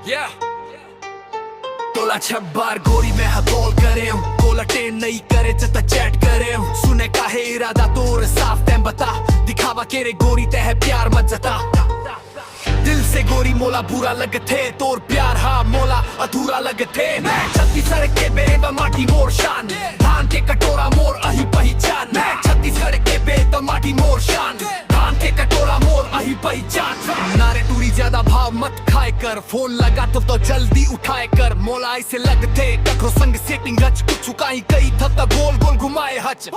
Yeah. तोला छब्बार गोरी में हतोल करे हूँ कोलटे नहीं करे चता चैट करे हूँ सुने काहे इरादा तोर साफ तैं बता दिखावा केरे गोरी तह प्यार मत जता दिल से गोरी मोला बुरा लगे थे तोर प्यार हाँ मोला अधूरा लगे थे मैं छत्तीसगढ़ के बेटा माटी मोर शान धान के कटोरा मोर अही पहचान मैं छत्तीसगढ़ के बेटा माटी मोर शान धान के कटोरा मोर अही पहचान नारे टूरी ज्यादा भाव मत खाए कर फोन लगा तो जल्दी उठाए कर मोला ऐसे लगते कखरो संग सेटिंग हच कुछ चुकाई कई था गोल गोल घुमाए हच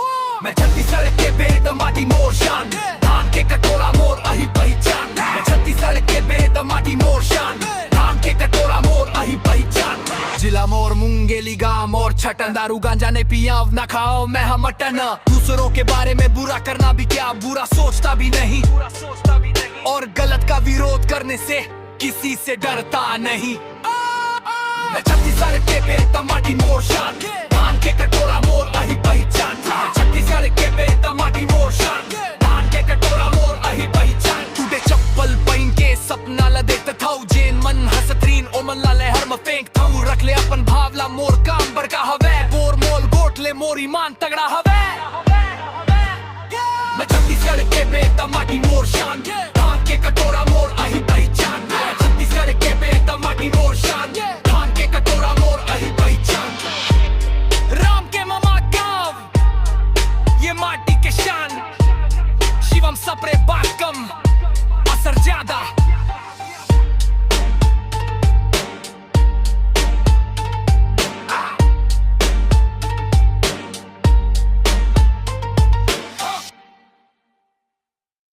मैं छत्तीसगढ़ के बेटा माटी मोर शान धान के कटोरा मोर अही पहचान मैं छत्तीसगढ़ के बेटा माटी मोर शान धान के कटोरा मोर अही पहचान जिला मोर मुंगेली गांव और छटन दारू गांजा ने पिया ना खाओ मैं हम मटन दूसरों के बारे में बुरा करना भी क्या बुरा सोचता भी नहीं और गलत का विरोध करने से किसी से डरता नहीं मैं छत्तीसगढ़ के बेटा माटी मोर शान धान के कटोरा मोर अही पहचान छत्तीसगढ़ के बेटा माटी मोर शान धान के कटोरा मोर अही पहचान टूटे चप्पल पहन के सपना ला देखता था जेन मन हसतरीन ओ मन ला लहर में फेंक था रख ले अपन भावला मोर काम बड़का हवे बोर मोल गोट ले मोर ईमान तगड़ा हवे मैं छत्तीसगढ़ के बेटा माटी मोर शान धान के कटोरा मोर अही पहचान मैं छत्तीसगढ़ के बेटा माटी मोर शान धान के कटोरा मोर अही पहचान राम के मामा गाँव ये माटी के शान शिवम सपरे बात